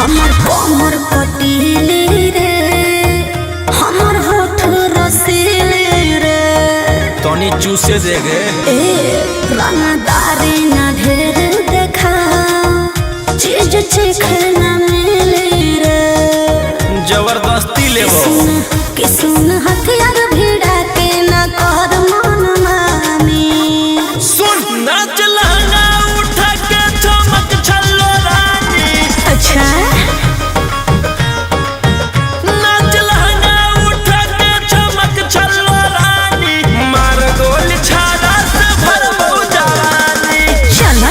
हमर कमर पटीली रे, हमर होठ रसीली रे। तनी चूसे देगे रंगदारी न ढेर देखा, चीज चिखना मिली रे। जबरदस्ती लेबो किसुन हथियार भिड़ा के न कर मन मानी। सुन नाच लहंगा उठा के चमक छल्लो रानी। अच्छा नाच लहंगा उठा के चमक छल्लो रानी, मार गोल छाड़ा से भरबो जवानी। चल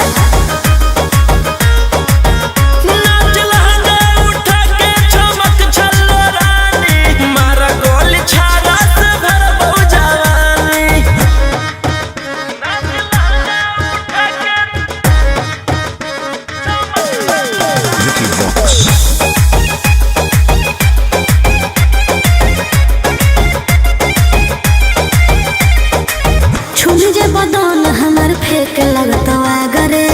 नाच लहंगा उठा के चमक छल्लो रानी, मार गोल छाड़ा से भरबो जवानी। नाच लहंगा उठा छुन जे बदन हमर फेंक लगत आगरे,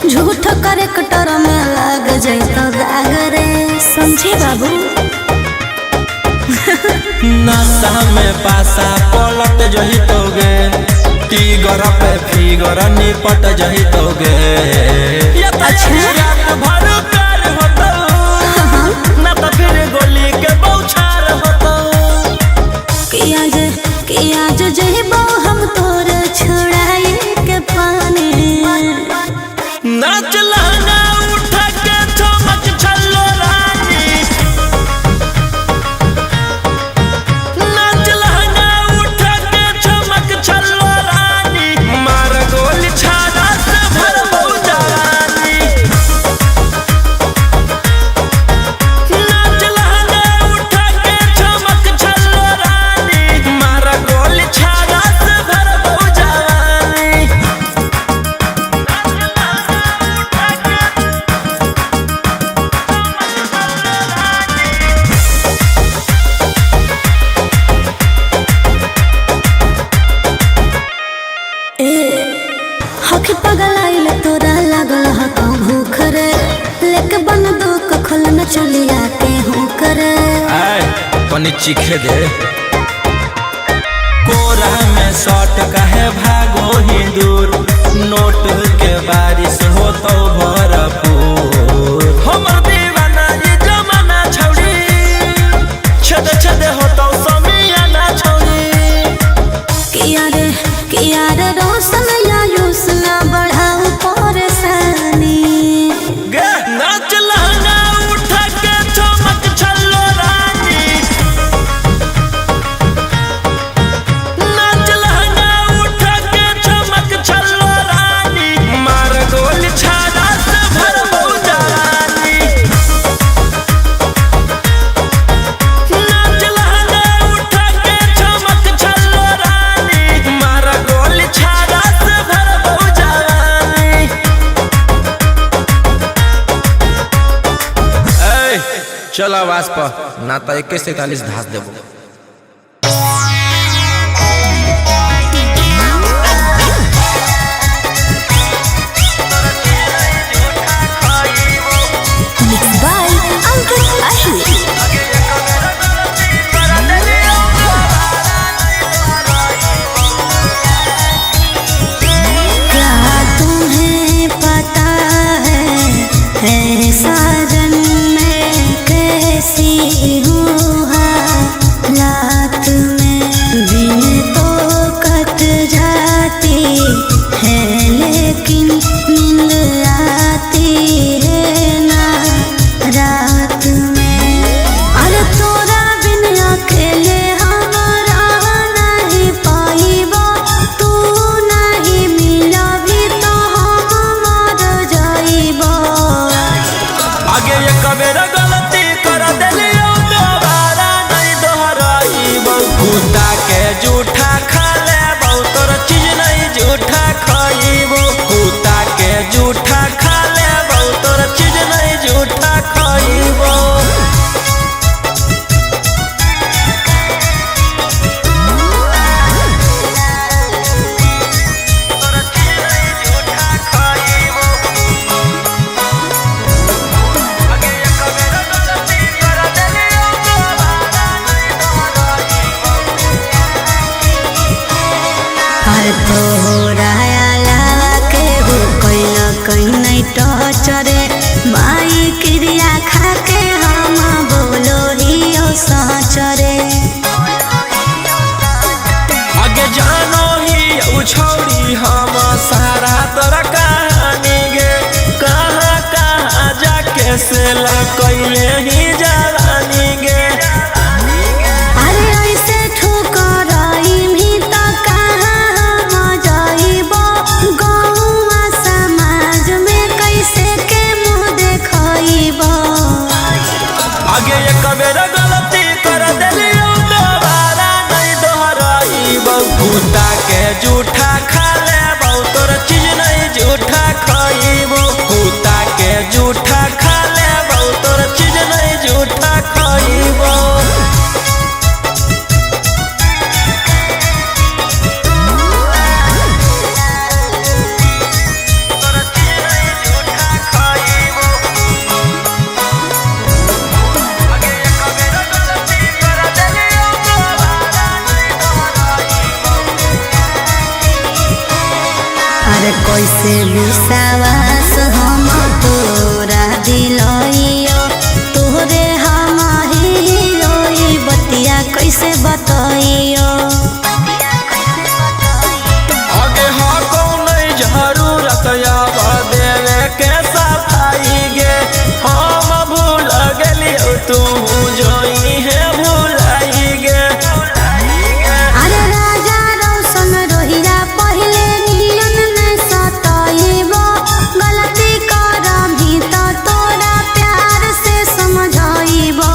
झूठ करे कटर में लग जैत दागरे। समझे बाबू नशा में पासा पलट जही तोगे, टीगर पे फिगर निपट जही तोगे। अच्छा। रात भर प्यार होतो, ना तो फिर गोली के बौछार होतो। किया जे जेबो हम तोर छुड़ाई के पानी। नाच लहंगा उठा के चमक छल्लो रानी। नाच लहंगा उठा के चमक छल्लो रानी, मार गोल छाड़ा से भरबो जवानी। नाच लहंगा उठा के चमक छल्लो रानी, मार गोल छाड़ा से भरबो जवानी। हक पगलाइल तोरा लागल हक भूख रे, लेके बन दुख खोल न चलिया के हूँ करे। आए पनी चीखे दे कोरा में शॉट कहे भागो ही दूर, नोट के बारिश हो तो भरपूर। हमर दीवाना ये जमाना छौड़ी, छद छद हो तो समियाना छौड़ी। किया रे रोशन आयुष न बढ़ाऊ परेशानी। गे नाच लहंगा उठा के चमक छल्लो रानी। नाच लहंगा उठा के चमक छल्लो रानी, मार गोल छाड़ा से भरबो जवानी। नाच लहंगा उठा के चमक छल्लो रानी, मार गोल छाड़ा से भरबो जवानी। चल आवाज पर ना तो 41 धास देबो। बाय अंकित अहिर। क्या तुम्हें पता है साजन में कैसी हूँ हालात में। दिन तो कट जाती है लेकिन नींद आती है ना रात में। अरे तोरा बिन अकेले हमारा नहीं पाइबो, तू नहीं मिला भी तो हम मर जाइबो। आगे ये कबेरा गलती कर देलियो, दोबारा नहीं दोहराइबो। कुत्ता के जूठा खा लेबो, तोर चीज नहीं जूठा खाइबो। कुत्ता के जूठा खा लेबो, तोर चीज नहीं जूठा खाइबो। आगे ये कबेरा कैले ही जवानी गे। अरे ऐसे ठुकराई भी तो कहाँ हम जाइबो, गौवा समाज में कैसे के मुँह देखइबो। आगे एक बेर गलती कर देलियो दोबारा नहीं दोहराइबो। कुत्ता के जूठा खा लेबो तोर चीज नहीं जूठा खाइबो। कुत्ता के जूठा खा लेबो तोर चीज नहीं जूठा खाइबो। अरे कैसे विश्वास हम तोरा दिलइयो, तोरे हम हिलोई बतिया कैसे बतइयो। आगे हाँ कौन जरूरत याबा देवे के सफाई गे। हम भूल गेलियो तू जोई है भूलाई गे। अरे राजा रोशन रोहिया पहले नियन में सताइबो, गलती करभी तो तोरा प्यार से समझाइबो।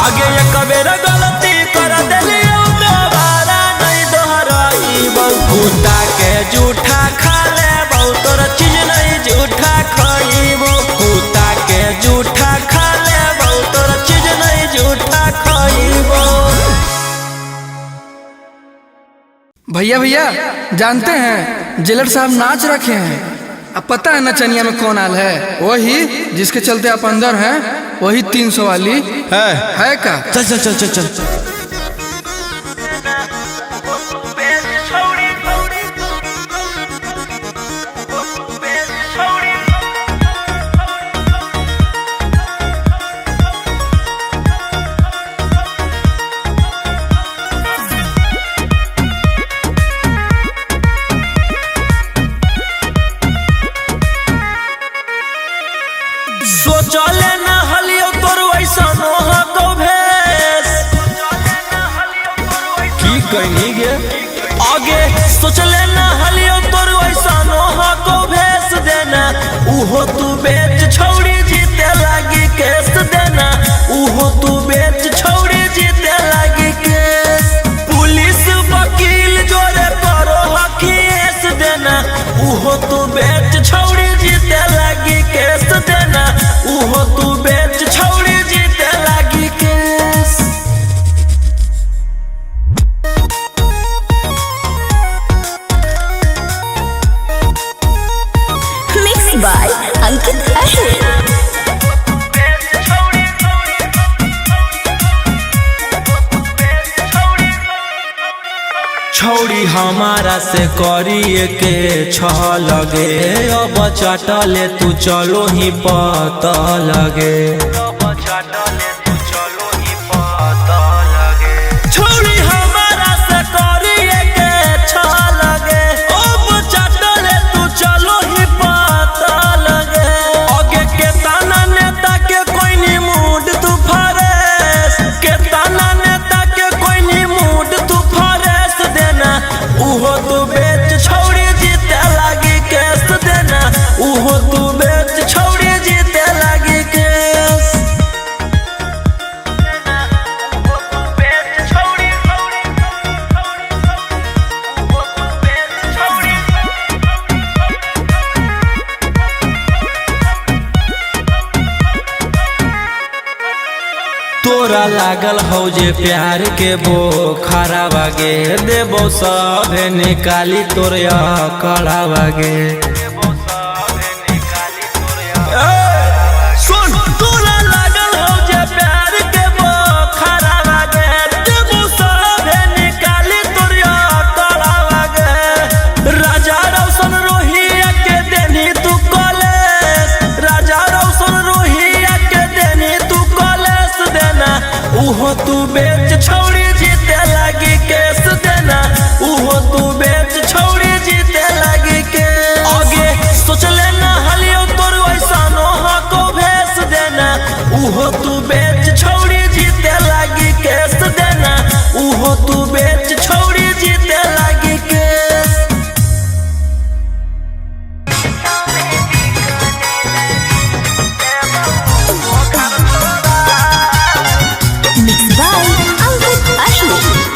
आगे एक बेर गलती कर देलियो दोबारा नहीं दोहराइबो। कुत्ता के जूठा खा लेबो तोर चीज नहीं जूठा खाइबो। कुत्ता के जूठा खा लेबो तोर चीज नहीं जूठा खाइबो। भैया भैया जानते हैं जेलर साहब नाच रखे हैं। अब पता है नचनिया में कौन आल है? वही जिसके चलते आप अंदर हैं, वही 300 वाली है का? चल चल चल चल चल। सोचले न हलियो तोर वैसा नोह को भेस। की कहनी गे? आगे सोचले न हलियो तोर वैसा नोह को भेस देना। उहो तू बेच छौड़ी जीते लागी केस देना। उहो तू बेच छौड़ी जीते लागी केस। पुलिस वकील जोरे करो हकीस देना। उहो तू बेच छौड़ी जीते लागी केस देना। उहो तू बेच छौड़ी जीते लागी केस। मिक्स बाय अंकित अहिर। छौड़ी हमारा से करिए के छ लगे। अब चटले तू चलो ही पता लगे। छौड़ी हमारा से करिए के छ लगे। अब चटले तू चलो ही पता लगे। आगे के ताना नेता के कोई नी मूड तू फरेस। के ताना नेता के कोई नी मूड तू फरेस देना। उहो तू बेच छौड़ी जीते लागी केस देना। उहो तू बेच छौड़ी जीते लागी केस। तोरा लागल हौ जे प्यार के बोखारा बागे। देबो सब निकाली तोर कड़ा बागे। सुन तोरा लागल हौ जे प्यार के बोखारा बागे। देबो सब निकाली तोर कड़ा बागे। राजा रोशन रोहिया के देनी तू कॉलेज। राजा रोशन रोहिया के देनी तू कॉलेज देना। उहो तू बेच छौड़ी जीते लागी केस देना। उहो तू बेच छौड़ी जीते लागी केस। आगे उहो तू बेच छोड़ी जीते लागी केस देना, उहो तू बेच छोड़ी जीते लागी केस। Mixed by Ankit Ashmi.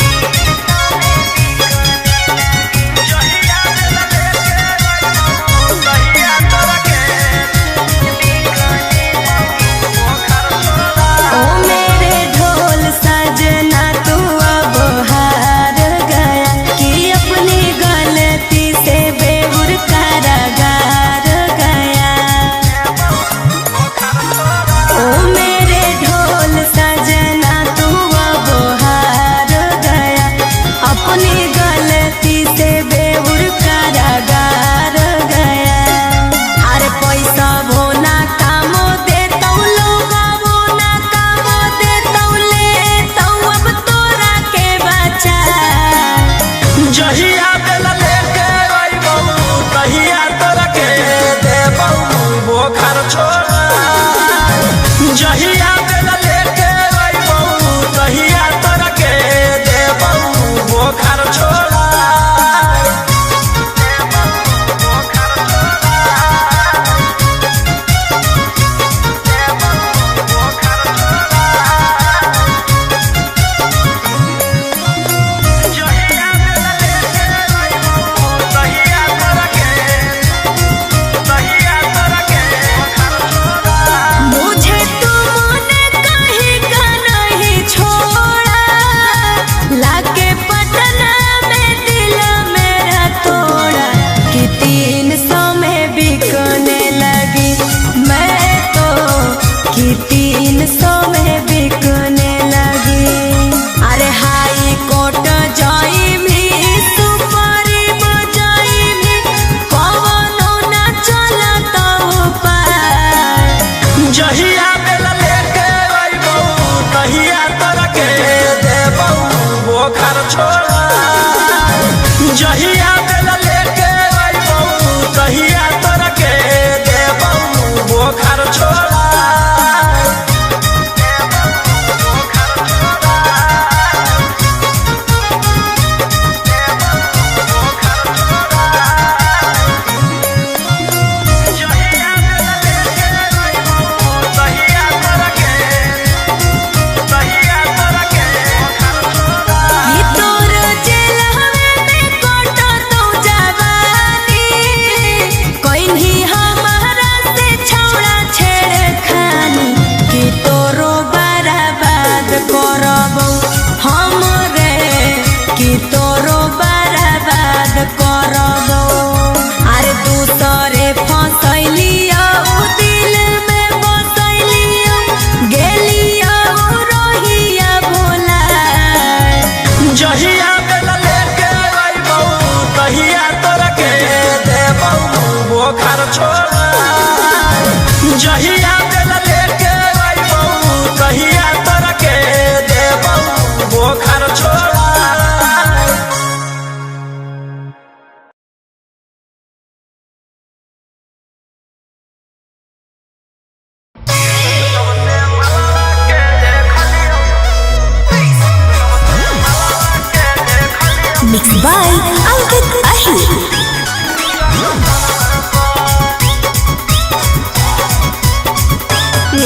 Mixed by Ankit Ashmi.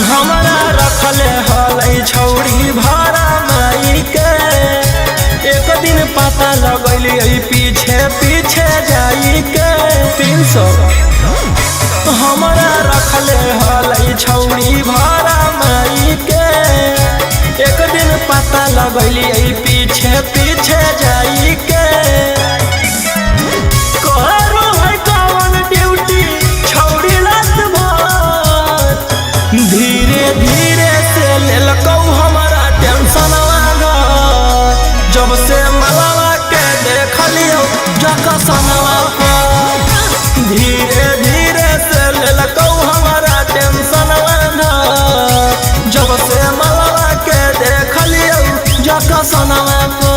हमारा रखले हलै छौड़ी भाड़ा माई के, एक दिन पता लगैली पीछे पीछे जाई के 300। हमारा रखले हलै छौड़ी भाड़ा माई के, एक दिन पता लगैली पीछे पीछे जाई के। करो है कौन ड्यूटी छौड़ी रात भर, धीरे धीरे से लेलकौ हमारा टेंशन घर। जब से मलावा के देखलियो जकसनवा पर, धीरे धीरे से लेलकौ हमारा टेंशन घर। जब से मलावा के देखलियो जकसनवा पर।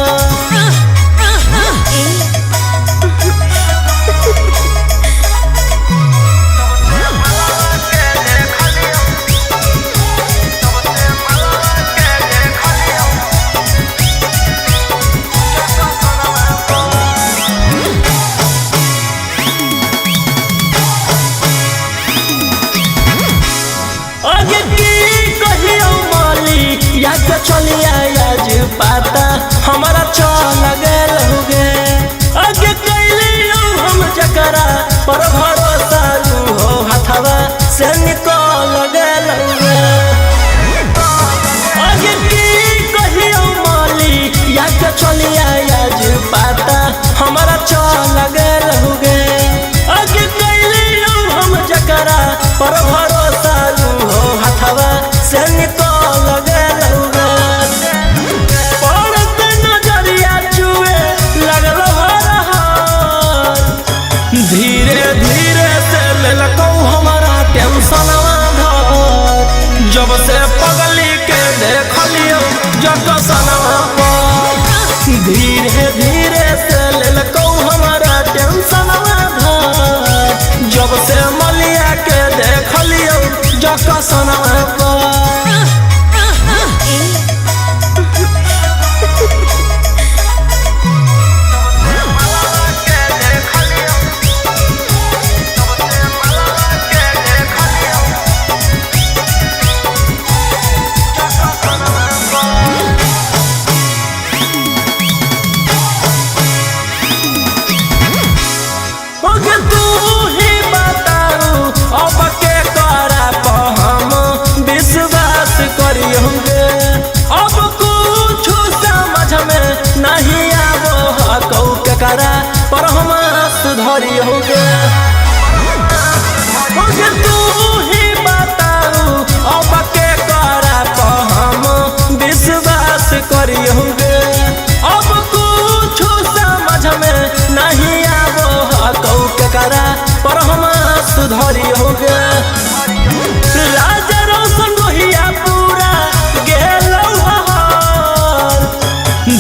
से निकल गए पड़त नजरिया चुए लगल हर धीरे धीरे से लेलकौ हमारा टेंशनवा धर जब से पगली के देखलियो जकसनवा पर धीरे धीरे से लेलकौ हमारा टेंशनवा धर जब से मलिया के देखलियो जकसनवा पर पर हम सुधरी हो गए तू ही बताऊ अब के करा पर हम विश्वास करी होंगे अब कुछ समझ में नहीं आवो कौ के करा पर हम सुधरी हो गए राजा रोशन रोहिया पूरा गेलौ हर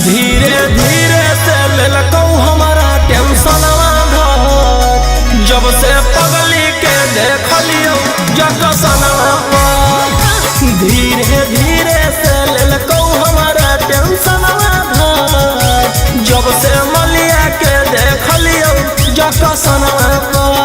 धीरे धीरे से लेलकौ हमारा टेंशनवा धर जब से पगली के देखलियो जकसनवा पर धीरे धीरे से लेलकौ हमारा टेंशनवा धर जब से मलिया के देखलियो जकसनवा पर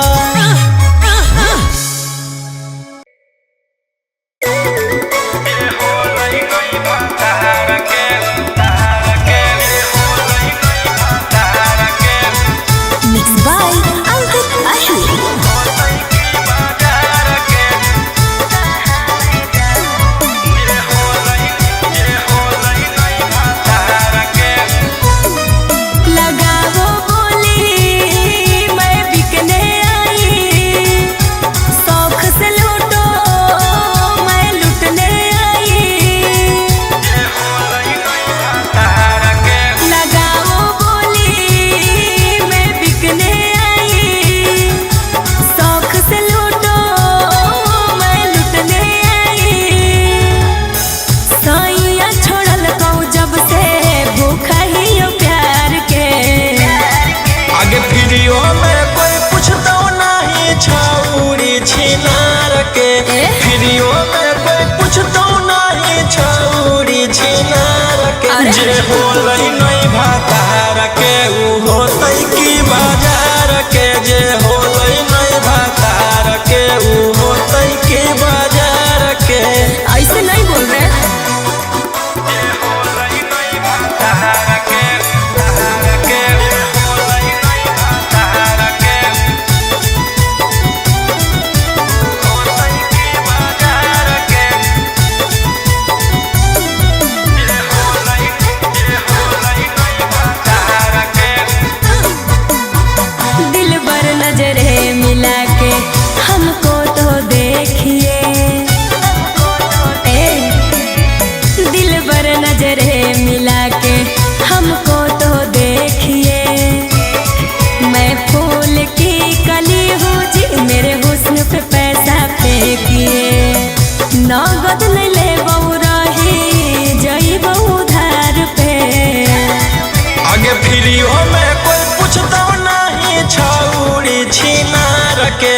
जे होलै नहीं भातार के उ होतै की बाजार के जे होलै नहीं भातार के उ होतै की बाजार के ऐसे नहीं बोल रहे जे होलै नहीं भातार के होलै नहीं भातार के होतै की बाजार के नजरे मिला के हमको तो देखिए दिल भर नजरे मिला के हमको तो देखिए मैं फूल की कली हूँ जी मेरे हुस्न पे पैसा फेंकिए नगद नहीं ले बहु रही जई बहु धार पे आगे फिरियो में कोई पूछता नहीं छौड़ी छिनार के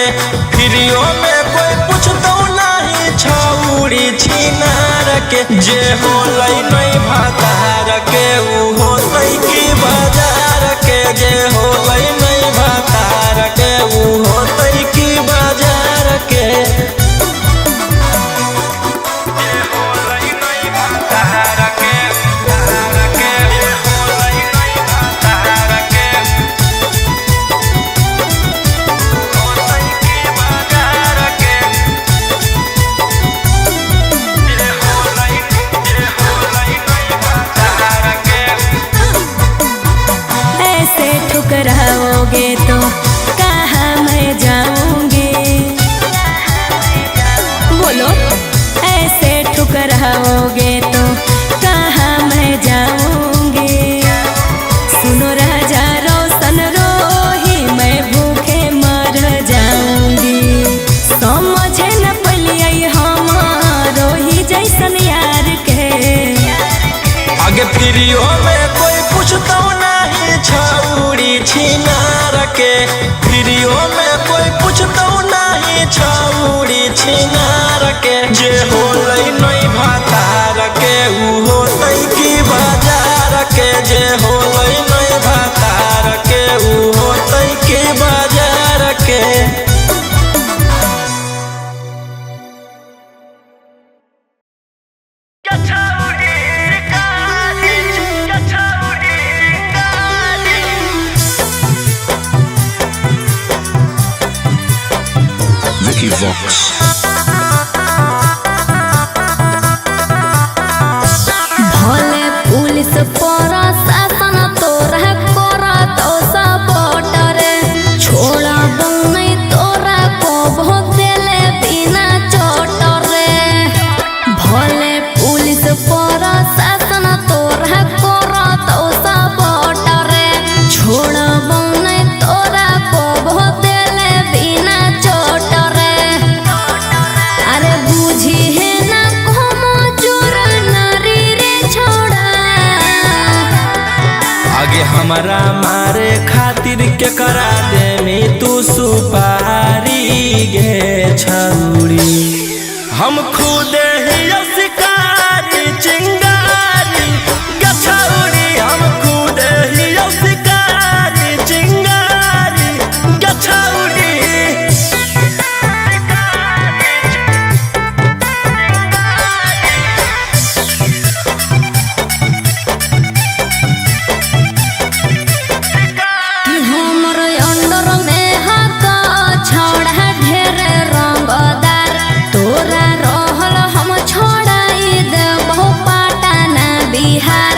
फिरियो में कोई पूछता नहीं छौड़ी छिनार के जे होलै नहीं भातार के उ होतै की बाजार के जे होलै नहीं भातार के उ होतै की बाजार के जे होलै नहीं भातार के जे होलै नहीं भातार के होतै की बाजार के जे होलै नहीं भातार के ऐसे ठुकराओ कराओगे तो कहाँ मैं जाऊंगी। सुनो राजा रोशन रोही मैं भूखे मर जाऊंगी। समझे न पलिए हमारो ही जैसन यार के। आगे प्रियो में कोई पूछता नहीं छौड़ी छिनार के। प्रियो में कोई पूछता नहीं छौड़ी छिनार के। जे होलै नहीं भातार के ऊ होतै की बाजार के। जे होलै नहीं भातार के ऊ होतै की बाजार के। Vicky Vox. भले पुलिस प्रशासन तोरा करत सपोर्ट रे। छोड़ब नहीं तोरा को भोग देले बिना चोट रे। भले पुलिस प्रशासन तोरा करत सपोर्ट रे। छोड़ब नहीं तोरा को भोग देले बिना चोट रे। अरे बुझी है ना como जोर नारी रे छोड़ा। आगे हमारा मारे खातिर के करा दे में तू सुपारी गे छौड़ी। हम खुद ही शिकारी चिंगारी गे छौड़ी। हम खुद ही शिकारी चिंगारी गे छौड़ी। कि हमर अंडर में हक छोड़ा ढेर रंगदार। तोरा रहल हम छोड़ाई देबो पटना बिहार।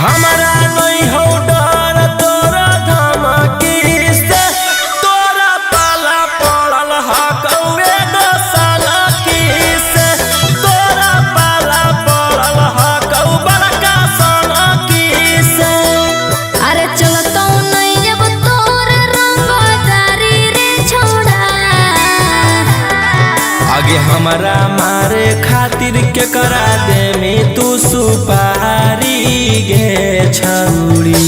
हमारा नहीं हो डर तोरा धमकी से। तोरा पाला पड़ल हकौए दोसाला की से। तोरा पाला पड़ल हकौ बड़का साला की से। अरे चलतो नहीं अब तोर रंगदारी रे छोड़ा। आगे हमारा मारे खातिर के करा दे में तू सुपारी गे छौड़ी।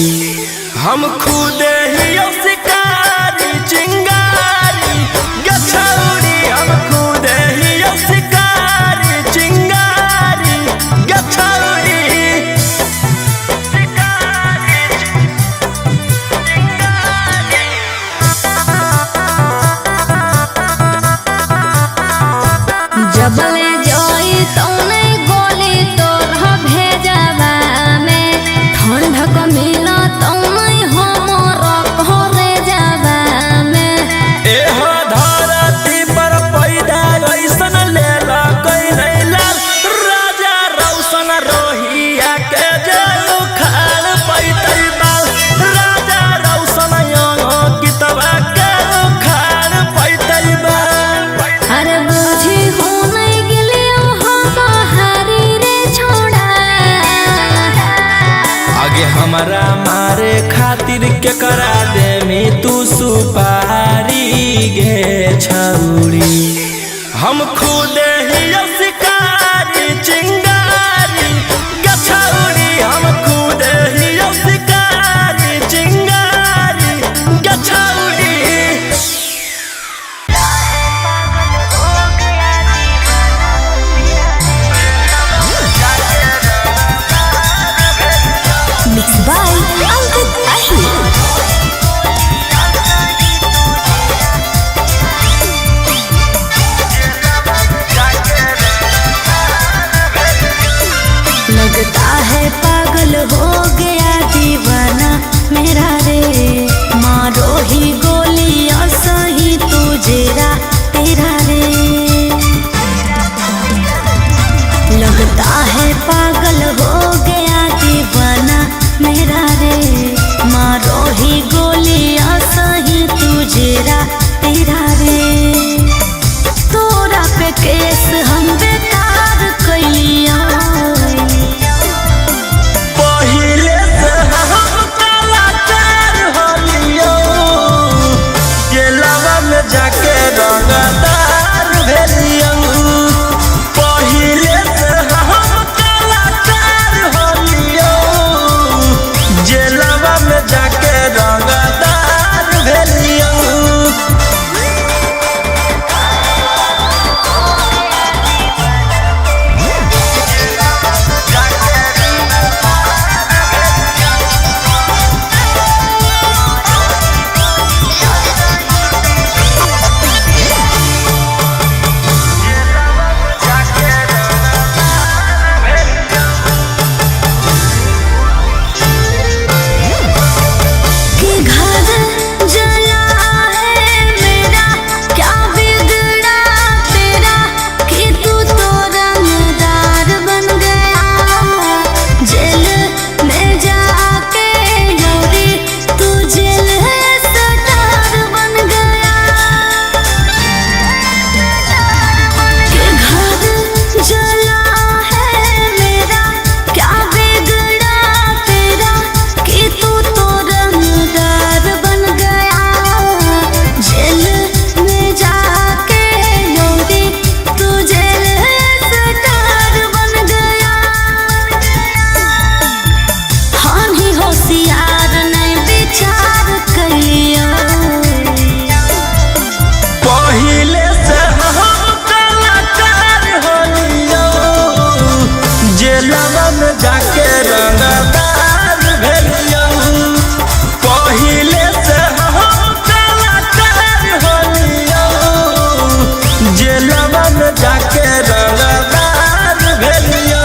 हम खुद ही शिकारी चिंगारी गे छौड़ी। हम खुद ही शिकारी चिंगारी गे छौड़ी। जबले जोई तो नहीं गोली तोर भेजवा में। ठंडक मिला तो नहीं हमर घरे जावा में। एह धरती पर पैदा ऐसन लेला कोई नहीं लाल। राजा रौशन रोहिया के जे उखाड़ पैतै बाल। राजा रौशन गीतवा के उखाड़ पैतै बाल। अरे बुझी हो नहीं गिलियो हम हारी रे छोड़ा। आगे हमारा मारे खातिर के करा दे में तू सुपारी गे छौड़ी। हम खुद ही शिकारी चिंगारी गे छौड़ी। हम खुद ही शिकारी चिंगारी गे छौड़ी। Mixed by Ankit Ahir. लगता है पागल हो गया दीवाना मेरा रे। मारो ही गोलियां सही तुझेरा तेरा रे। लगता है पागल हो गया दीवाना मेरा रे। मारो ही गोलियां सही तुझेरा तेरा रे। तोरा पे केस हम बेकार कई जाके रंगदार भेलियो पहिले से हम कलाकार होलियो जेलवा में जाके रंगदार भेलियो।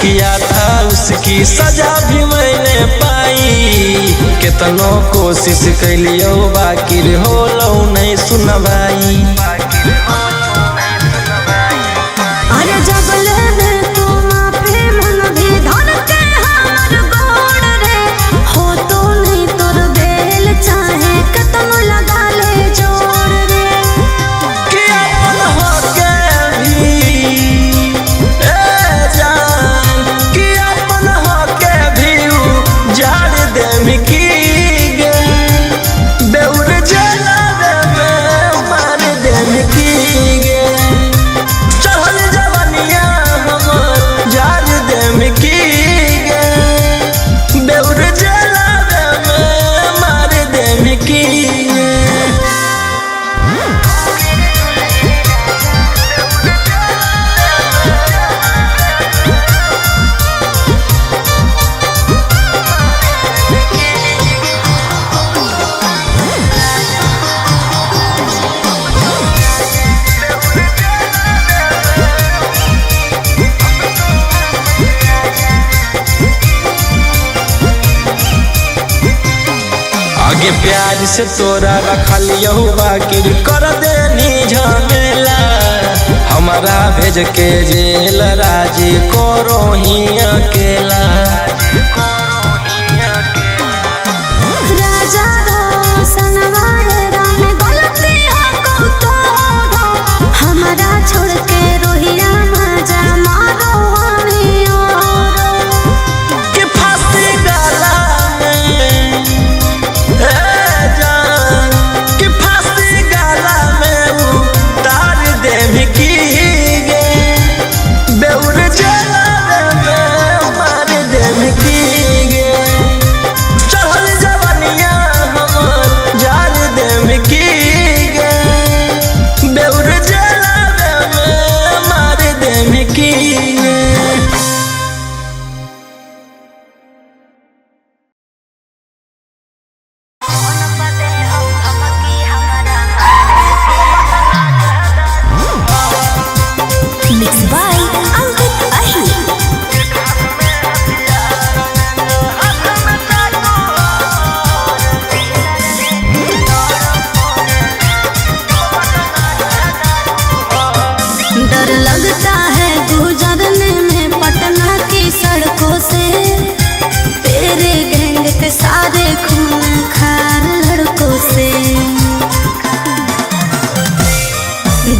किया था उसकी सजा भी मैंने पाई कितनो कोशिश कैलियो बाकी हो लो नहीं सुनवाई। अरे जबले में तू माफी मन भी धन के हमर गोड़ रे हो तो नहीं तोर बेल चाहे कतनो लगा ले जोड़ रे कि अपन हो के भी जान कि अपन हो के भी जाड़ दे मिकी गे बेउर जला दे मार दे मिकी गे चहल जवानिया हमर जाड़ दे मिकी गे बेउर जला दे मार आगे प्यार से तोरा रखलियो बाकी कर देनी झमेला हमारा भेज के जेल राजी करो ही अकेला राजा हो सनवारे राम गलती हो तो हमारा छोड़ के रोहिया मजा मारो हमें कि फांसी गला में जान कि फांसी गला में उतार दे की गे बेउर जला में मार दे की गे चढ़ल जवनिया हमर जार दे की गे बेउर जला में मार दे की गे Mixed by Ankit Ahi. डर लगता है गुजरने में पटना की सड़कों से तेरे गैंग के सारे खून खार लड़कों से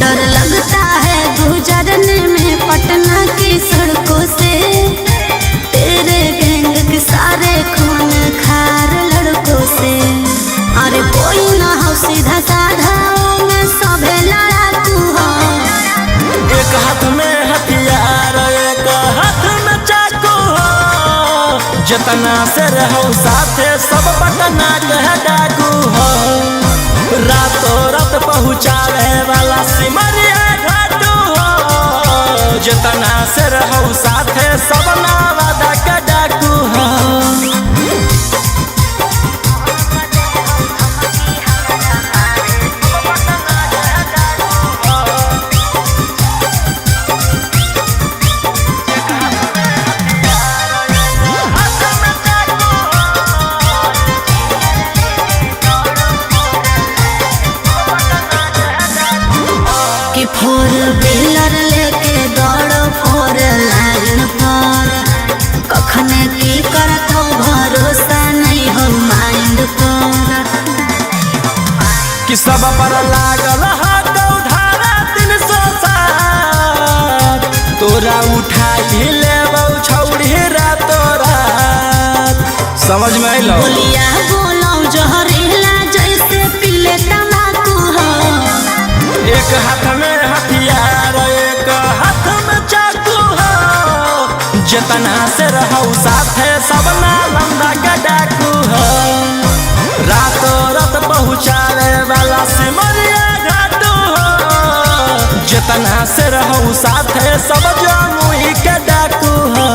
डर लगता है गुजरने में पटना की सड़कों से तेरे गैंग के सारे खून खार लड़कों से अरे कोई ना हो सीधा साधा मैं सभे लड़ाकू हो एक हाथ में हथियार एक हाथ में चाकू हो जतना से रहो साथे सब पटना के डाकू हो रातों रात पहुँचावे वाला सिमरिया घाटू हो जतना से रहो साथे सब नावादा के डाकू हो कि फोर व्हीलर लेके दौड़ो फोर लाइन पर कखने की करत हो भरोसा नहीं हो माइंड पर कि सब पर लागल हाथ उधारा 360 तोरा उठाई लेबौ छौड़ी रातो रात समझ में आइलो बोलिया बोलो जहरीला जैसे पीले तम्बाकू हो एक हाथ में हथियार एक हाथ में चाकू हो जतना से रहो साथे सब नालंदा के डाकू हो रातों रात पहुँचावे वाला सिमरिया घाटू हो जतना से रहो साथे सब जमुई के डाकू हो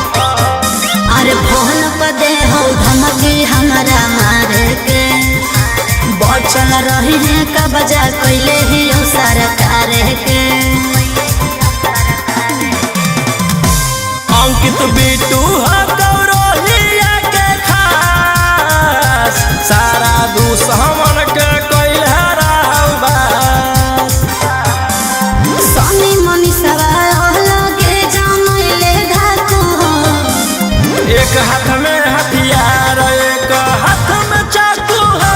अरे फोन पर दे हो धमकी हमारा मारे के बचल रही है का बजा कैले ही हो सरकार के अंकित बिटू हो गौरलिया के खास सारा दुश्मन के कैल बस सनी मनी सवाल लगे जमैले धाकू हो एक हाथ में हथियार एक हाथ में चाकू हो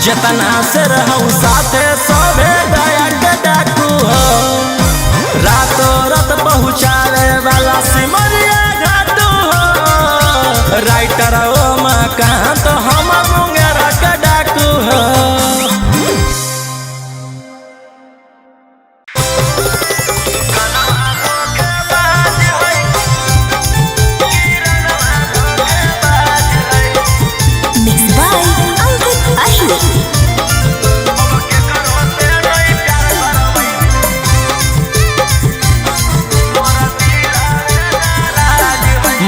जतना से रहूं साथे सभे दया के डाकू हो रातों रात पहुँचावे वाला सिमरिया घाटू हो राइटर ओ मकान तो हम मुंगेरा के डाकू हो Mixed by Ankit Ahi.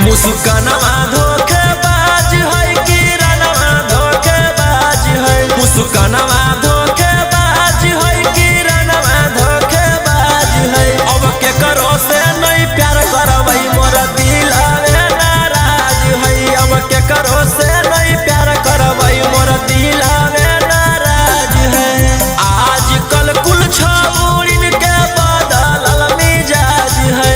मुस्कानवा धोखेबाज है किरणवा धोखेबाज है मुस्कानवा धोखेबाज है किरणवा धोखेबाज है अब के करो से नहीं प्यार करबै मोर दिलवे नाराज है अब के करो से नहीं प्यार करबै मोर दिलवे नाराज है आजकल कुल छौड़िन के बदलल मिजाज है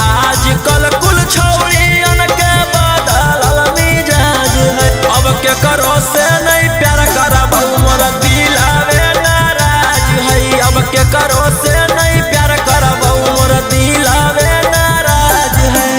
आजकल कुल छौड़ियन के बदलल मिजाज है अब के करो से नहीं प्यार करबौ मोर दिलवे नाराज है अब के करो से नहीं प्यार करबौ मोर दिलवे नाराज है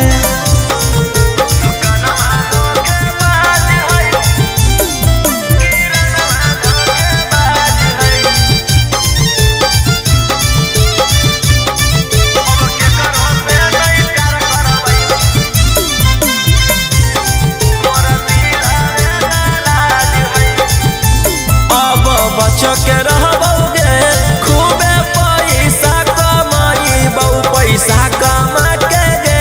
अब बच्चों के रहबोगे खूबे पैसा कमाईबौ पैसा कमा के गे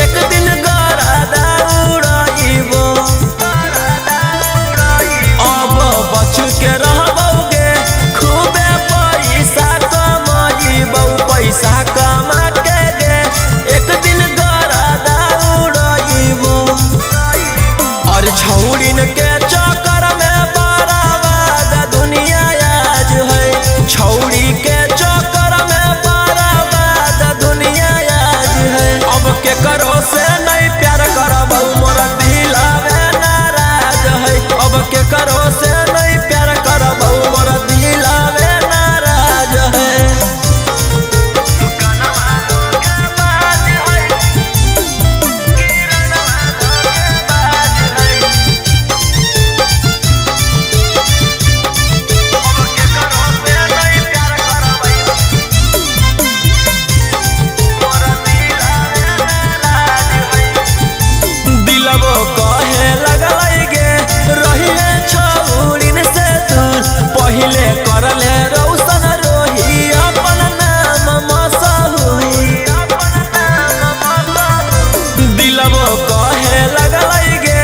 एक दिन गरादा उड़ाईबो अब बच्चों के रहबोगे खूबे पैसा कमाईबौ पैसा कमा के गे एक दिन गरादा उड़ाईबो और छौड़िन के चक्कर में बर्बाद दुनिया आज है छौड़ी के चक्कर में बर्बाद दुनिया आज है अब के करो से नहीं प्यार करबौ मोर दिलवे नाराज है अब के करो से नहीं प्यार करबौ मोर दिलवे नाराज है दिलबो कहे लगलै गे रहिए छौड़िन से दूर पहिले करले रौशन रोही अपन नाम मसहुई दिलबो कहे लगलै गे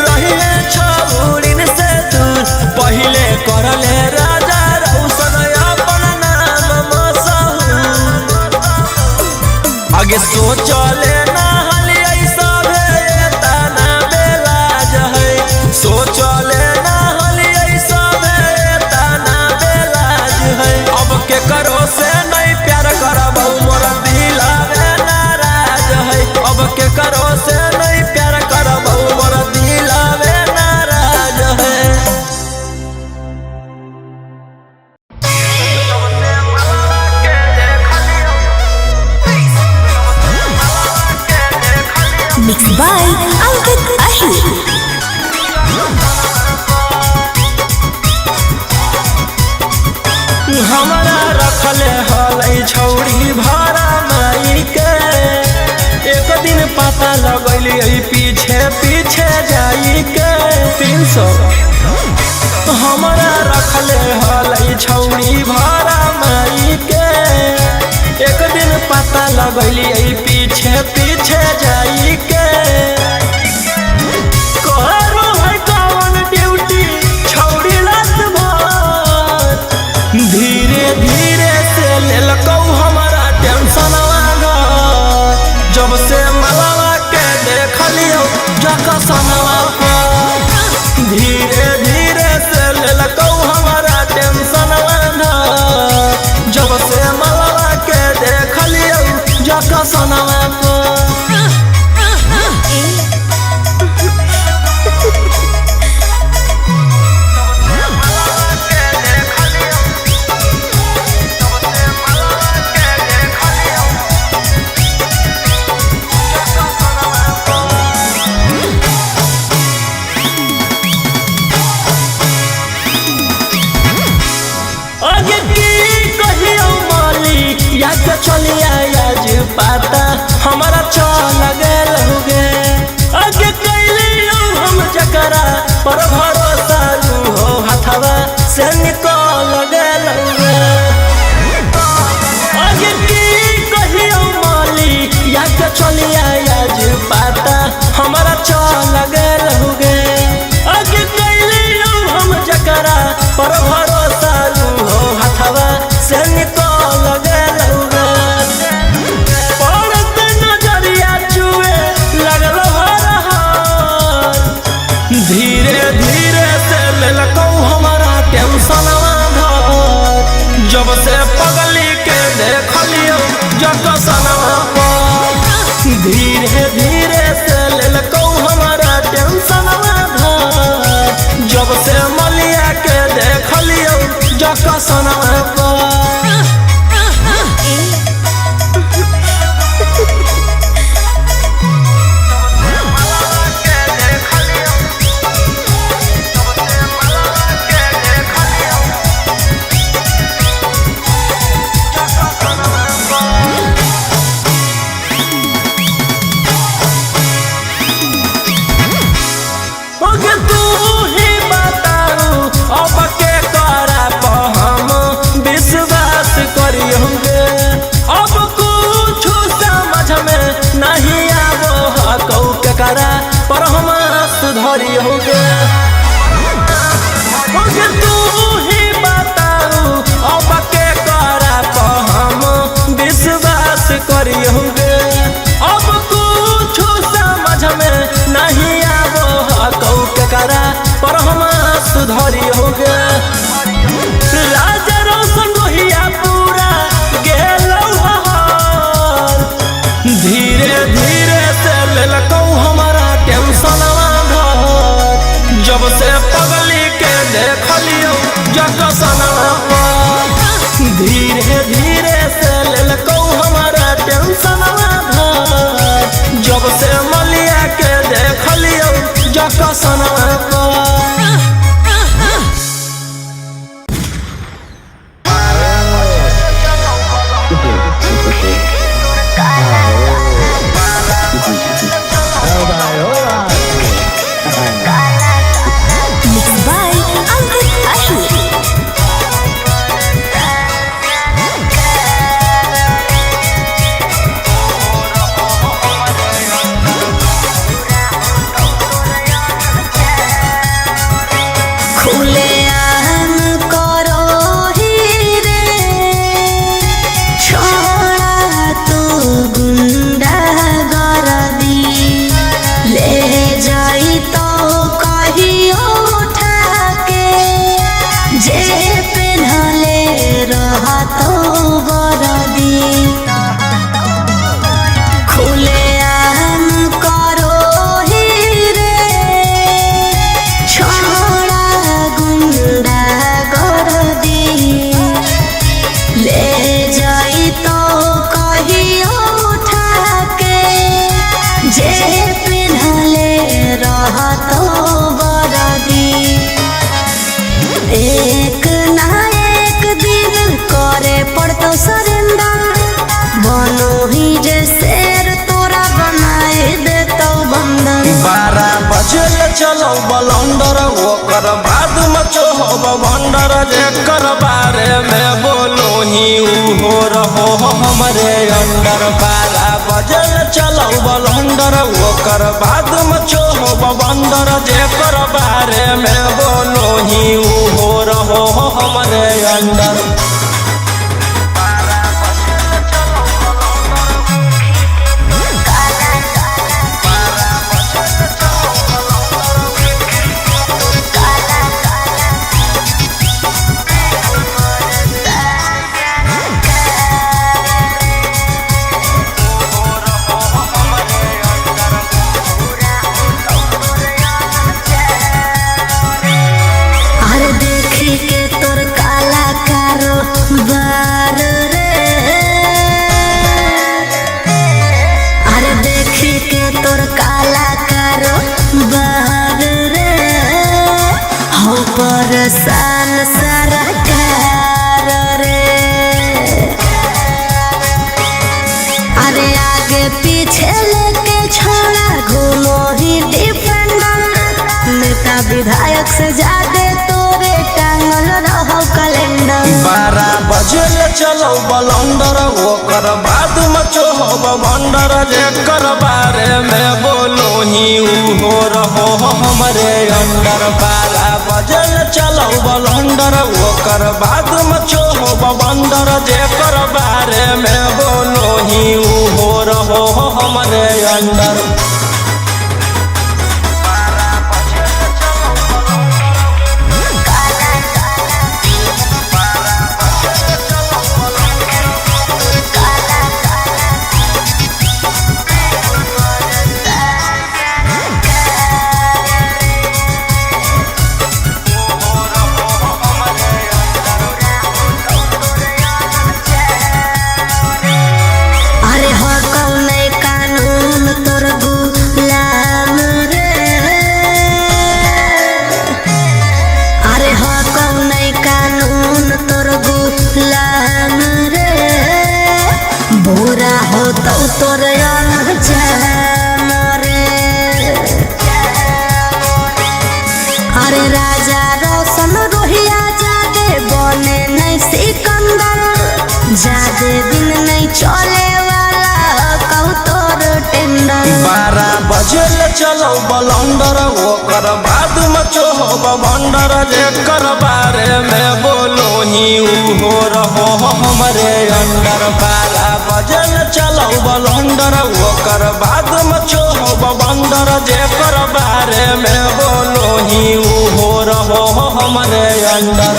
रहिए छौड़िन से दूर पहिले करले राजा रौशन अपन नाम मसहुई आगे सोचले ना हलियै सभे तना बेलाज है सोचले ना हलियै सभे तना बेलाज है अब के करो से नहीं प्यार करबौ मोर दिलवे नाराज है अब के करो से नहीं प्यार करबौ मोर दिलवे नाराज है Mixed by Ankit Ahir. हमरा रखले हलै छौड़ी भाड़ा माई के एक दिन पता लगलियै पीछे पीछे जाई के 300 हमरा रखले हलै छौड़ी भाड़ा माई के एक दिन पता लगलियै पीछे पीछे जाई के करो है कौन ड्यूटी छौड़ी रात भर धीरे धीरे से लेलकौ हमारा टेंशनवा घर जब से मलवा के देखलियो जकसनवा पर धीरे धीरे से लेलकौ हमारा टेंशनवा घर जब से मलवा के देखलियो जकसनवा पर आगे की कहियो मालिक या के चलिया आज पाता हमारा चल गेल होगे आगे कैलियो हम जकरा पर भरोसा हो हथवा से निकल गेल होगे आगे की कहियो मालिक या के चलिया आज पाता हम धीरे धीरे से लेलकौ हमारा टेंशन धार, जब से मलिया के देखलियो जकसन पर। तू ही बताऊ अब के करा हम विश्वास करियोगे, अब कुछ समझ में नहीं आवो हकौ के करा पर हम सुधरियोगे। तू ही बताऊ अब के करा हम विश्वास करियोगे, अब कुछ समझ में नहीं आवो हकौ के करा पर हम सुधरियोगे। राजा रोशन रोहिया पूरा गेलौ हर, धीरे धीरे से लेलकौ हमारा टेंशन धर, जब से पगली के देखलियो जकसन पर। धीरे धीरे से लेलकौ हमारा टेंशन धर, जब से मलिया के देखलियो जकसन पर। Mixed by Ankit Ashur. खुले आम करो ही रे, छोड़ा तू गुंडा गर्दी, ले जाई तो कहियो उठा के, जे पेन्हले रहा तो वर्दी। खुले आम करो ही रे, छोड़ा गुंडा गर्दी, ले जाई तो कहियो उठा के, जे पेन्हले रहा तो वर्दी। एक ना एक दिन करे पड़तो सरेंडर, बनो ही जे शेर तोरा बनाए देतो बंदर। 12 बजे चलो बलंडर, ओकर बाद मचो हो भंडर, जेकर बारे में बोलो ही हो रहो हमरे अंडर। 12 बजे चलो बलंडर, ओकर बाद मचो हो भंडर, जेकर बारे में बोलो ही हो रहो हमरे अंडर। अरे देखी के तोर काला कारो बार रे, अरे देखी के तोर काला कारो बार रे, हो परेशान सारा कार रे। अरे आगे पीछे लेके छोड़ा घूमो ही डिफेंडर, नेता विधायक से ज्यादा तोरे टांगल रहो कैलेंडर। 12 बजे चलो बलंडर, ओकर बाद मचो हो भंडर, जेकर बारे में बोलो ही हो रहो हमरे अंडर। 12 बजे चलो बलंडर, ओकर बाद मचो हो भंडर, जेकर बारे में बोलो ही हो रहो हमरे अंडर। तोरे मरे। अरे राजा रोशन रोहिया जादे बने नहीं सिकंदर, जादे दिन नहीं चले वाला कहू तोर टेंडर। 12 बजे चलो बलंडर, ओकर बाद मचो बंडर, जेकर बारे में बोलो ही हो रहो हमरे अंडर। 12 बजे चलो बलंडर, ओकर बाद मचो बंडर, जेकर बारे में बोलो ही हो रहो हमरे under.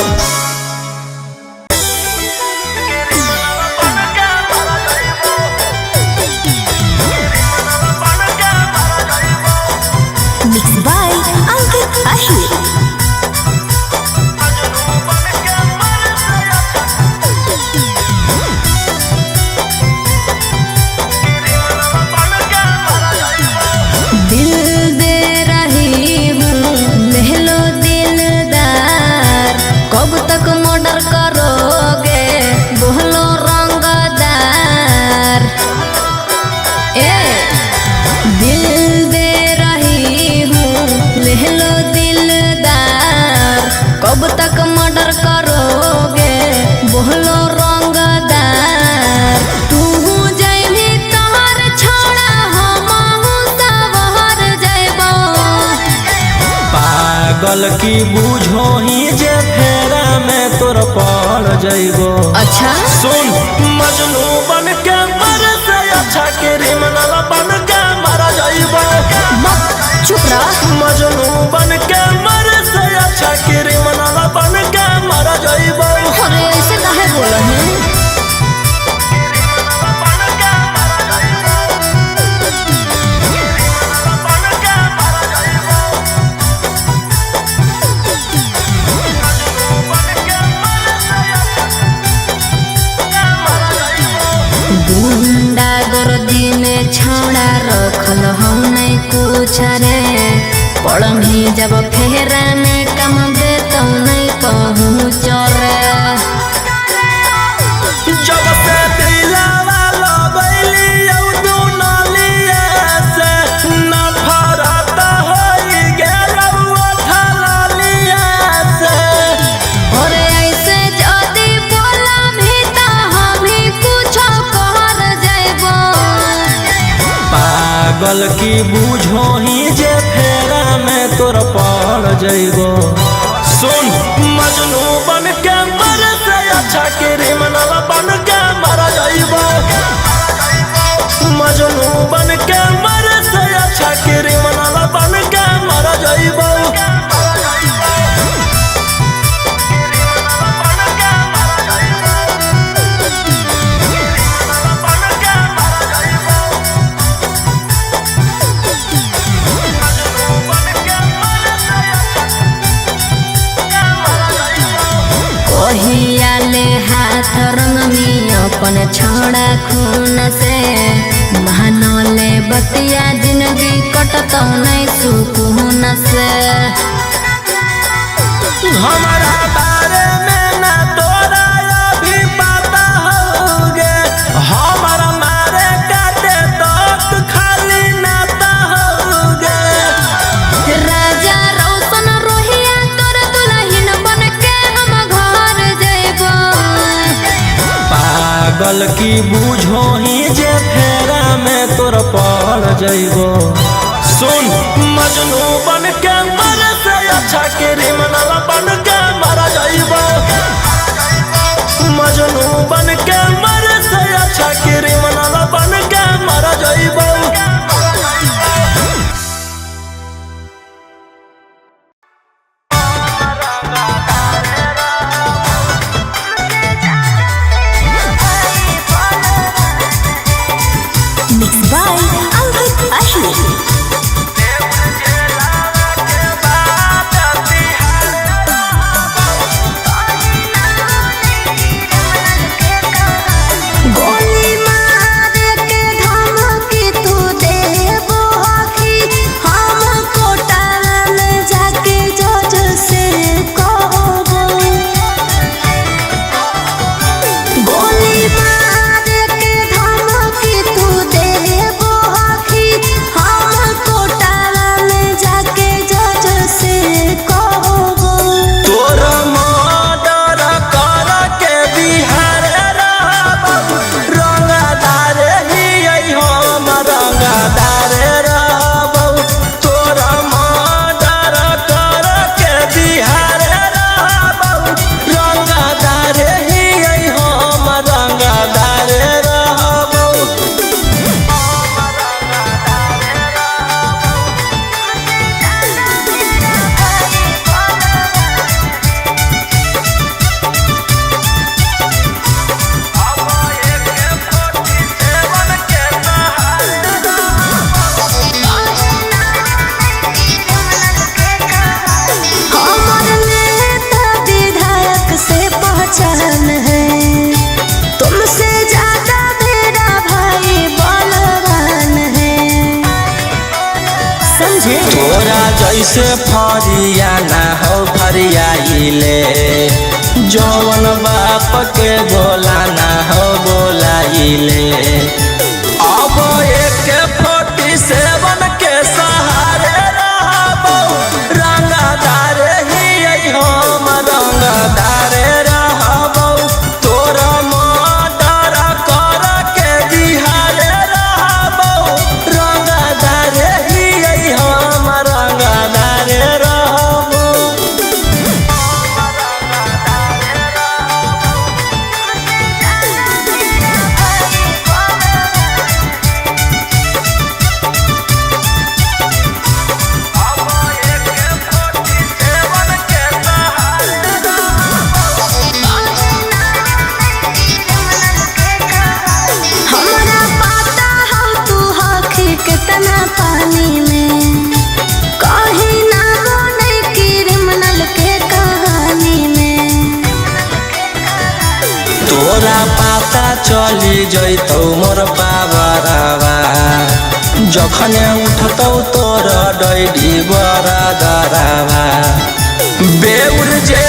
Mixed by Ankit Ahir. दिल दे रही हूँ ले लो दिलदार, कब तक मर्डर करोगे बोलो रंगदार। ए दिल दे ले लो दिलदार, कब तक मर्डर करोगे बोलो रंगदार। तू जैबी तोहर छोड़ा हमहू सवहर जैबो। पागल की बूझो ही जे फेरा में तोर पड़ जइबो। अच्छा सुन, मजनू बन के मर से अच्छा क्रिमिनल बन के मर जइबो। चुप रह। मजनू बन के मर से अच्छा क्रिमिनल बन के मर जइबो। अरे ऐसे काहे बोला है? गुंडा गर्दी में छौड़ा रखल हम नहीं कुछ रे, पढ़ी जब फेरा में कम दे तो नहीं पहुँच रे। जब से दिलवा लगैली औदू नालिया से नफरत होई गेल ओठलिया से। अरे ऐसे जदी बोला भी तो हम ही कुछ कर जाइबो। पागल की बूझो ही जे फेरा में तोर पड़ जइबो। सुन, मजनू बन के मर से अच्छा क्रिमिनल बन के मर जइबो। मजनू बन के मर से अच्छा क्रिमिनल बन के मर जइबो। ओहियाले हाथ रंगमी अपन छोड़ा खून से, महानले बतिया जिंदगी कटतो नहीं सुकून से। हमारा बारे में ना तोरा अभी पता होगे, हमारा मारे काटे तो खाली नाता होगे। राजा रोशन रोहिया तोर दुल्हन बन के हम घर जइबो। पागल की बूझो ही जे फेरा में तोर पड़ जइबो। सुन, मजनू बन के मर से अच्छा क्रिमिनल बन के मर जइबो। मजनू बन के मर से अच्छा क्रिमिनल बन के मर जइबो। Mixed by Ankit Ahir. जैसे फरियाना हो फरियाइले जौन बाप के बोलाना हो बोलाइले अब एक 47 के सहारे रहबो रंगदार ही हम रंगदार रहबो तोरा मर्डर कर के बिहारे रहबो रंगदार ही हम रंगदार रहबो। हमरा पता हो तू हखी कितना पानी में कहीं ना बने क्रिमिनल के कहानी में तोरा पता चली जैतौ मोर बाबरवा जखने उठतौ तोर डैडी बरदरवा बेउर जे